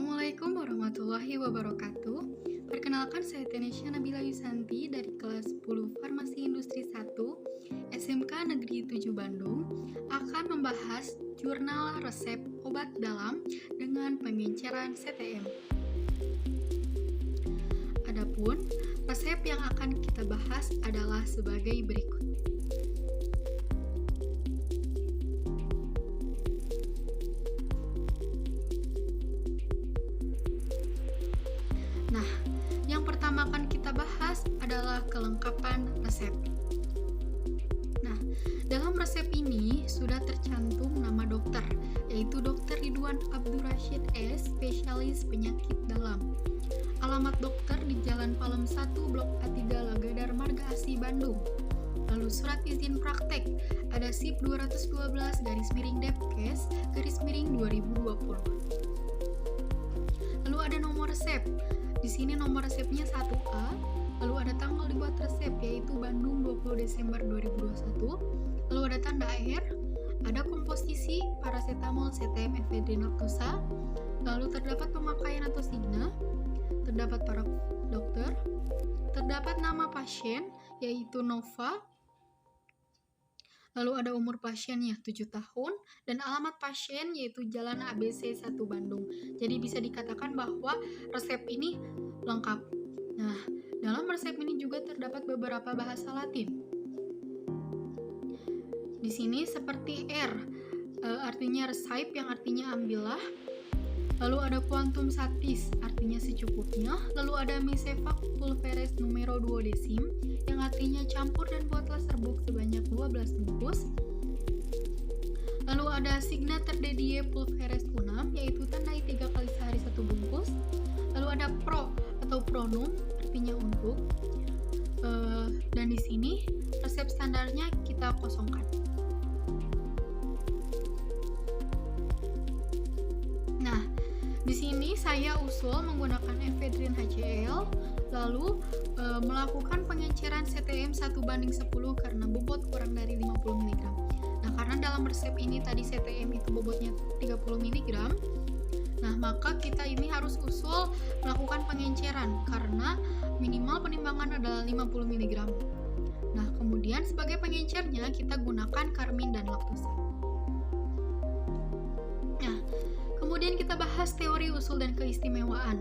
Assalamualaikum warahmatullahi wabarakatuh. Perkenalkan, saya Tenesya Nabila Yusanti dari kelas 10 Farmasi Industri 1 SMK Negeri 7 Bandung akan membahas jurnal resep obat dalam dengan pengenceran CTM. Adapun resep yang akan kita bahas adalah sebagai berikut. Nah, yang pertama akan kita bahas adalah kelengkapan resep. Nah, dalam resep ini sudah tercantum nama dokter, yaitu Dr. Ridwan Abdurrasyid S, spesialis penyakit dalam. Alamat dokter di Jalan Palem 1, Blok A3, Lagadar, Marga Asih, Bandung. Lalu surat izin praktek ada SIP 212/Depkes/2020. Lalu ada nomor resep. Di sini nomor resepnya 1A, lalu ada tanggal dibuat resep yaitu Bandung 20 Desember 2021, lalu ada tanda air, ada komposisi paracetamol, CTM, efedrin, laktosa, lalu terdapat pemakaian atau signa, terdapat para dokter, terdapat nama pasien yaitu Nova, lalu ada umur pasiennya 7 tahun, dan alamat pasien yaitu Jalan ABC 1 Bandung. Jadi bisa dikatakan bahwa resep ini lengkap. Nah, dalam resep ini juga terdapat beberapa bahasa Latin. Di sini seperti R, artinya receive yang artinya ambillah. Lalu ada quantum satis, artinya secukupnya. Lalu ada miscevac pulveris numero 2 desim, yang artinya campur dan buatlah serbuk sebanyak 12 bungkus. Lalu ada signa terdedie pulveris unam, yaitu tandai 3 kali sehari 1 bungkus. Lalu ada pro atau pronum, artinya untuk. Dan di sini resep standarnya kita kosongkan. Nah, di sini saya usul menggunakan efedrin HCl, lalu melakukan pengenceran CTM 1:10 karena bobot kurang dari 50 mg. Nah, karena dalam resep ini tadi CTM itu bobotnya 30 mg, nah maka kita ini harus usul melakukan pengenceran karena minimal penimbangan adalah 50 mg. Nah, kemudian sebagai pengencernya kita gunakan karmin dan laktosa. Nah, kemudian kita bahas teori usul dan keistimewaan.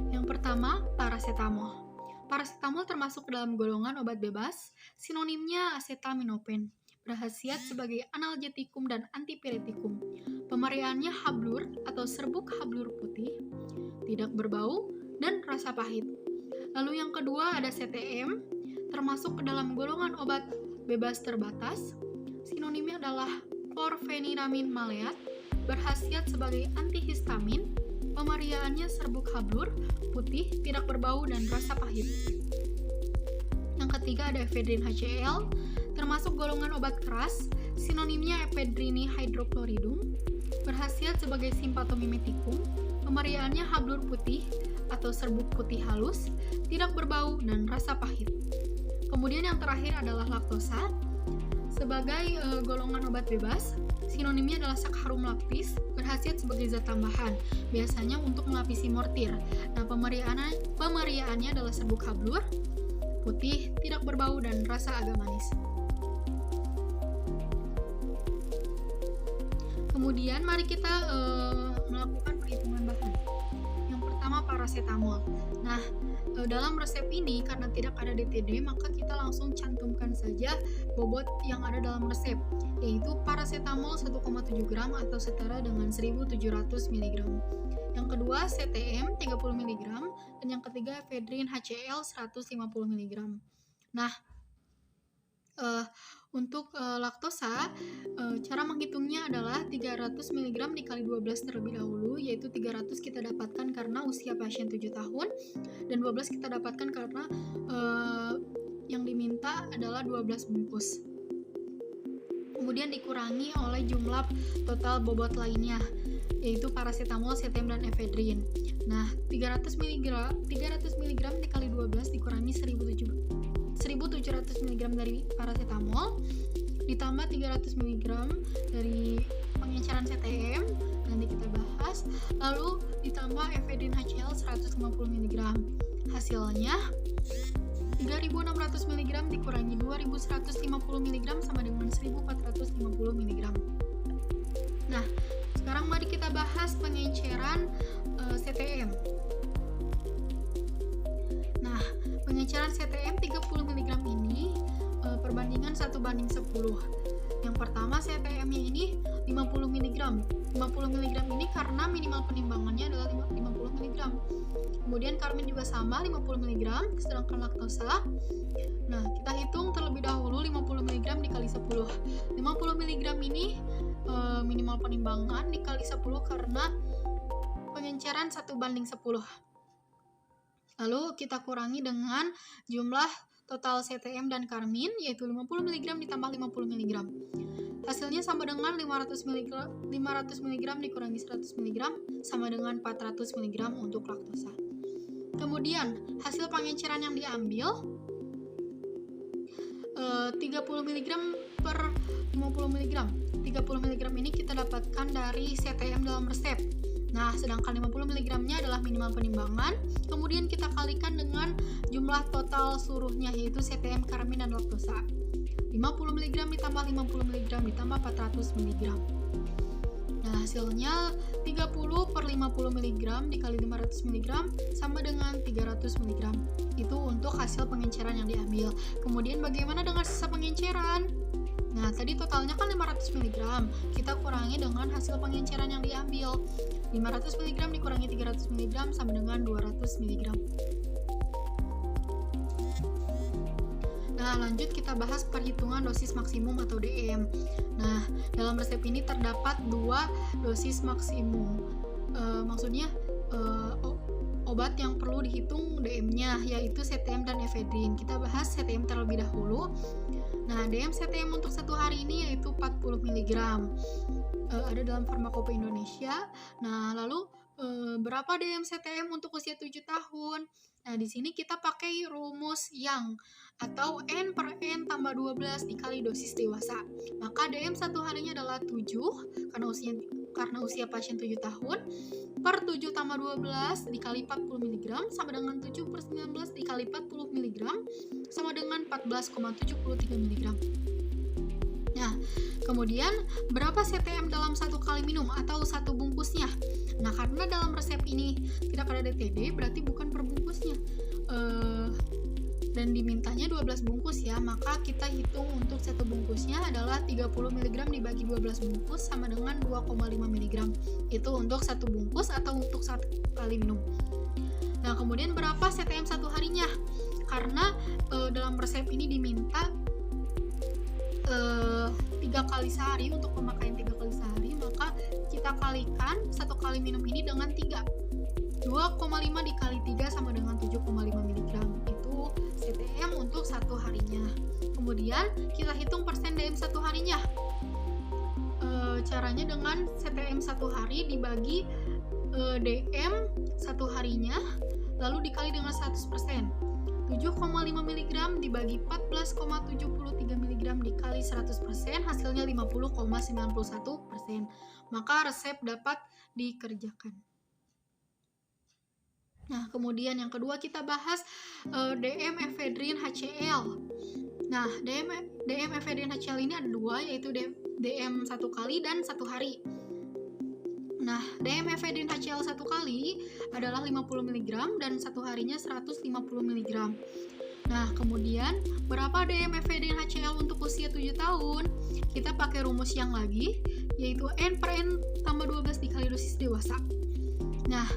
Yang pertama, paracetamol. Paracetamol termasuk dalam golongan obat bebas, sinonimnya acetaminophen. Berkhasiat sebagai analgetikum dan antipiretikum. Pemeriaannya hablur atau serbuk hablur putih, tidak berbau, dan rasa pahit. Lalu yang kedua ada CTM, termasuk ke dalam golongan obat bebas terbatas. Sinonimnya adalah chlorpheniramine maleat, berkhasiat sebagai antihistamin, pemeriaannya serbuk hablur, putih, tidak berbau, dan rasa pahit. Yang ketiga ada efedrin HCl, termasuk golongan obat keras, sinonimnya ephedrini hydrochloridum, berkhasiat sebagai simpatomimetikum, pemeriaannya hablur putih atau serbuk putih halus, tidak berbau, dan rasa pahit. Kemudian yang terakhir adalah laktosa, sebagai golongan obat bebas, sinonimnya adalah sakharum lactis, berkhasiat sebagai zat tambahan, biasanya untuk melapisi mortir. Nah, pemeriaannya adalah serbuk hablur, putih, tidak berbau, dan rasa agak manis. Kemudian mari kita melakukan perhitungan bahan. Yang pertama paracetamol. Nah, dalam resep ini karena tidak ada DTD, maka kita langsung cantumkan saja bobot yang ada dalam resep, yaitu paracetamol 1,7 gram atau setara dengan 1700 mg. Yang kedua CTM 30 mg, dan yang ketiga efedrin HCl 150 mg. Nah, untuk laktosa, cara menghitungnya adalah 300 mg dikali 12 terlebih dahulu, yaitu 300 kita dapatkan karena usia pasien 7 tahun, dan 12 kita dapatkan karena yang diminta adalah 12 bungkus. Kemudian dikurangi oleh jumlah total bobot lainnya, yaitu paracetamol, CTM, dan efedrin. Nah, 300 mg dikali 12 dikurangi 1700 mg dari paracetamol, ditambah 300 mg dari pengenceran CTM, nanti kita bahas, lalu ditambah efedrin HCl 150 mg. Hasilnya 3.600 mg dikurangi 2.150 mg sama dengan 1.450 mg. Nah, sekarang mari kita bahas pengenceran CTM. Nah, pengenceran CTM 30 mg ini perbandingan 1:10. Yang pertama CTM-nya ini 50 mg. 50 mg ini karena minimal penimbangannya adalah 50 mg. Kemudian karmin juga sama 50 mg, sedangkan laktosa. Nah, kita hitung terlebih dahulu 50 mg dikali 10. 50 mg ini minimal penimbangan dikali 10 karena pengenceran 1:10. Lalu kita kurangi dengan jumlah total CTM dan karmin, yaitu 50 mg ditambah 50 mg. Hasilnya sama dengan 500 mg dikurangi 100 mg sama dengan 400 mg untuk laktosa. Kemudian hasil pengenceran yang diambil 30 mg per 50 mg. 30 mg ini kita dapatkan dari CTM dalam resep. Nah, sedangkan 50 mg-nya adalah minimal penimbangan, kemudian kita kalikan dengan jumlah total seluruhnya, yaitu CTM, karmin, dan laktosa. 50 mg ditambah 50 mg ditambah 400 mg. Nah, hasilnya 30 per 50 mg dikali 500 mg sama dengan 300 mg. Itu untuk hasil pengenceran yang diambil. Kemudian bagaimana dengan sisa pengenceran? Nah, tadi totalnya kan 500 mg. Kita kurangi dengan hasil pengenceran yang diambil. 500 mg dikurangi 300 mg sama dengan 200 mg. Nah, lanjut kita bahas perhitungan dosis maksimum atau DM. Nah, dalam resep ini terdapat 2 dosis maksimum. Maksudnya obat yang perlu dihitung DM-nya, yaitu CTM dan efedrin. Kita bahas CTM terlebih dahulu. Nah, DM CTM untuk 1 hari ini yaitu 40 mg. Ada dalam Farmakope Indonesia. Nah, lalu berapa DM CTM untuk usia 7 tahun? Nah, di sini kita pakai rumus yang atau N per N tambah 12 dikali dosis dewasa. Maka DM 1 harinya adalah 7 karena usia pasien 7 tahun per 7 tambah 12 dikali 40 mg sama dengan 7 per 19 dikali 40 mg sama dengan 14,73 mg. Nah, kemudian berapa CTM dalam 1 kali minum atau 1 bungkusnya? Nah, karena dalam resep ini tidak ada DTD, berarti bukan per bungkusnya. Dan dimintanya 12 bungkus ya, maka kita hitung untuk 1 bungkusnya adalah 30 mg dibagi 12 bungkus sama dengan 2,5 mg. Itu untuk 1 bungkus atau untuk 1 kali minum. Nah, kemudian berapa CTM 1 harinya? Karena dalam resep ini diminta 3 kali sehari untuk pemakaian 3 kali sehari, maka kita kalikan 1 kali minum ini dengan 3. 2,5 dikali 3 sama dengan 7,5 mg. Itu CTM untuk 1 harinya. Kemudian kita hitung persen DM 1 harinya. Caranya dengan CTM 1 hari dibagi DM 1 harinya lalu dikali dengan 100%. 7,5 mg dibagi 14,73 mg dikali 100%, hasilnya 50,91%. Maka resep dapat dikerjakan. Nah, kemudian yang kedua kita bahas DM efedrin HCl. Nah, DM efedrin HCl ini ada 2, yaitu DM 1 kali dan 1 hari. Nah, DM efedrin HCl 1 kali adalah 50 mg dan 1 harinya 150 mg. Nah, kemudian berapa DM efedrin HCl untuk usia 7 tahun? Kita pakai rumus yang lagi, yaitu N per N tambah 12 dikali dosis dewasa. Nah,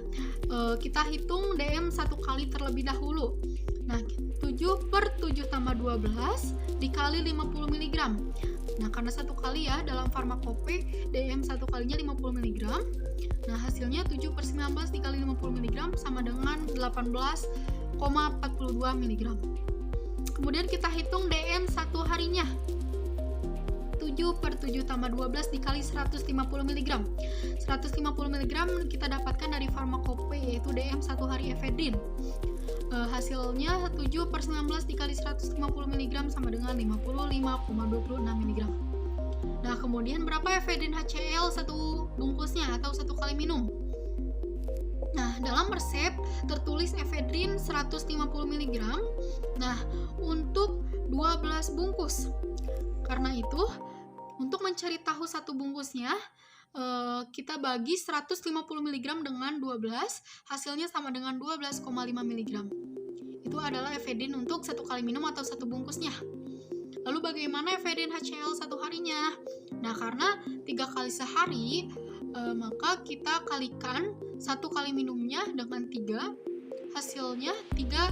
kita hitung DM 1 kali terlebih dahulu. Nah, 7 per 7 tambah 12 dikali 50 mg. Nah, karena 1 kali ya, dalam Farmakope DM 1 kalinya 50 mg. Nah, hasilnya 7 per 19 dikali 50 mg sama dengan 18,42 mg. Kemudian kita hitung DM 1 harinya. 7 per 7 tambah 12 dikali 150 mg. 150 mg kita dapatkan dari Farmakope, yaitu DM 1 hari efedrin. Hasilnya 7/19 dikali 150 mg sama dengan 55,26 mg. Nah, kemudian berapa efedrin HCl satu bungkusnya atau satu kali minum? Nah, dalam resep tertulis efedrin 150 mg. Nah, untuk 12 bungkus. Karena itu, untuk mencari tahu satu bungkusnya, kita bagi 150 mg dengan 12, hasilnya sama dengan 12,5 mg. Itu adalah efedrin untuk satu kali minum atau satu bungkusnya. Lalu bagaimana efedrin HCl satu harinya? Nah, karena 3 kali sehari, maka kita kalikan satu kali minumnya dengan 3, hasilnya 3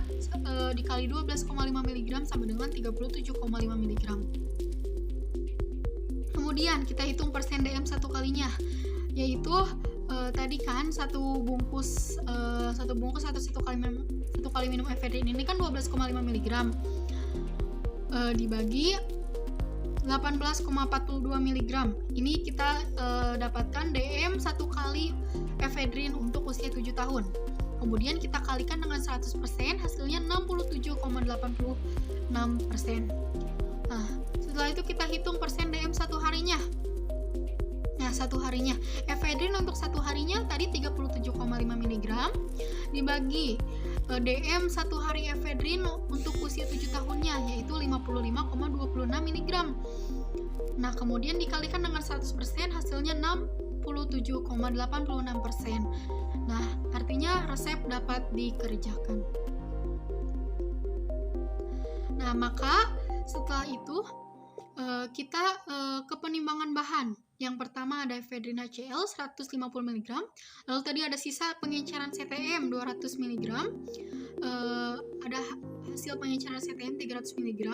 dikali 12,5 mg sama dengan 37,5 mg. Kemudian kita hitung persen DM satu kalinya, yaitu tadi kan satu bungkus atau satu kali minum efedrin ini kan 12,5 mg, dibagi 18,42 mg. Ini kita dapatkan DM satu kali efedrin untuk usia 7 tahun. Kemudian kita kalikan dengan 100%, hasilnya 67,86%. Nah, setelah itu kita hitung persen DM satu harinya. Nah, satu harinya efedrin untuk satu harinya tadi 37,5 mg dibagi DM satu hari efedrin untuk usia 7 tahunnya, yaitu 55,26 mg. Nah, kemudian dikalikan dengan 100%, hasilnya 67,86%. Nah, artinya resep dapat dikerjakan. Nah, maka setelah itu kita ke penimbangan bahan. Yang pertama ada efedrin HCl 150 mg, lalu tadi ada sisa pengenceran CTM 200 mg, ada hasil pengenceran CTM 300 mg.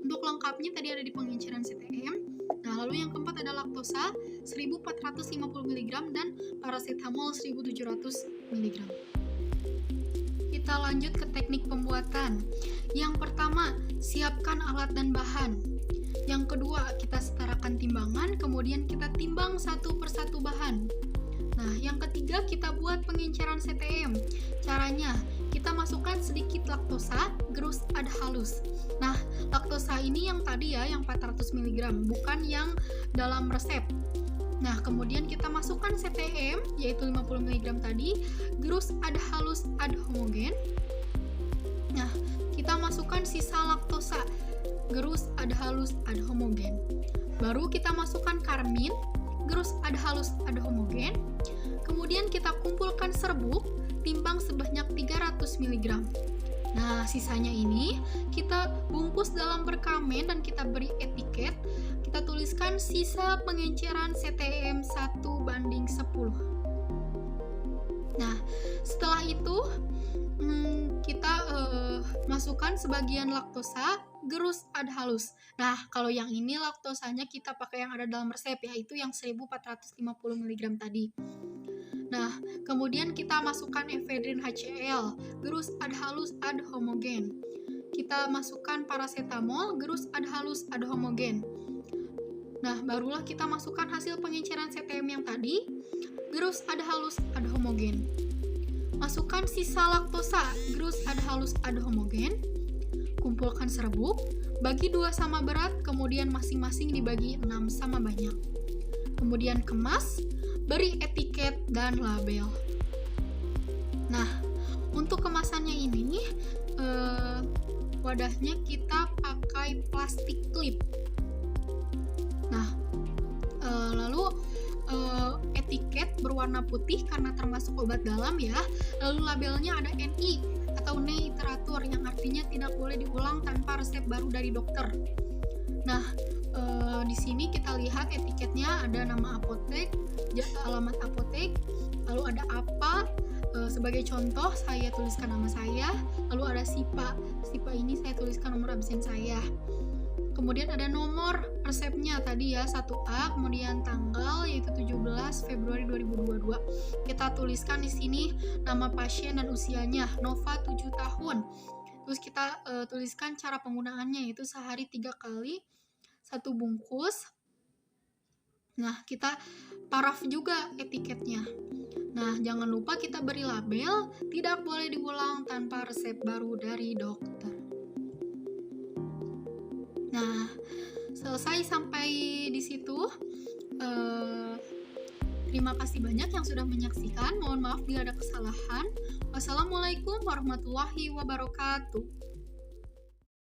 Untuk lengkapnya tadi ada di pengenceran CTM. Nah, lalu yang keempat ada laktosa 1450 mg dan paracetamol 1700 mg. Kita lanjut ke teknik pembuatan. Yang pertama, siapkan alat dan bahan. Yang kedua, kita setarakan timbangan, kemudian kita timbang satu persatu bahan. Nah, yang ketiga, kita buat pengenceran CTM. Caranya, kita masukkan sedikit laktosa, gerus ad halus. Nah, laktosa ini yang tadi ya, yang 400 mg, bukan yang dalam resep. Nah, kemudian kita masukkan CTM, yaitu 50 mg tadi, gerus ad halus ad homogen. Nah, kita masukkan sisa laktosa, gerus ad halus ad homogen. Baru kita masukkan karmin, gerus ad halus ad homogen. Kemudian kita kumpulkan serbuk, timbang sebanyak 300 mg. Nah, sisanya ini kita bungkus dalam perkamen dan kita beri etiket. Kita tuliskan sisa pengenceran CTM 1:10. Nah, setelah itu kita masukkan sebagian laktosa, gerus ad halus. Nah, kalau yang ini laktosanya kita pakai yang ada dalam resep, yaitu yang 1450 mg tadi. Nah, kemudian kita masukkan efedrin HCl, gerus ad halus ad homogen. Kita masukkan paracetamol, gerus ad halus ad homogen. Nah, barulah kita masukkan hasil pengenceran CTM yang tadi, gerus ad halus ad homogen. Masukkan sisa laktosa, gerus ad halus ad homogen. Kumpulkan serbuk, bagi 2 sama berat, kemudian masing-masing dibagi 6 sama banyak. Kemudian kemas, beri etiket dan label. Nah, untuk kemasannya ini, wadahnya kita pakai plastik klip. Nah, lalu etiket berwarna putih karena termasuk obat dalam ya. Lalu labelnya ada NI atau neiteratur yang artinya tidak boleh diulang tanpa resep baru dari dokter. Nah, di sini kita lihat etiketnya ada nama apotek, alamat apotek, lalu ada apa. Sebagai contoh saya tuliskan nama saya, lalu ada SIPA. SIPA ini saya tuliskan nomor absen saya. Kemudian ada nomor resepnya tadi ya, 1A, kemudian tanggal yaitu 17 Februari 2022. Kita tuliskan di sini nama pasien dan usianya, Nova 7 tahun. Terus kita tuliskan cara penggunaannya yaitu sehari 3 kali, 1 bungkus. Nah, kita paraf juga etiketnya. Nah, jangan lupa kita beri label, tidak boleh diulang tanpa resep baru dari dokter. Nah, selesai sampai di situ. Terima kasih banyak yang sudah menyaksikan. Mohon maaf bila ada kesalahan. Wassalamualaikum warahmatullahi wabarakatuh.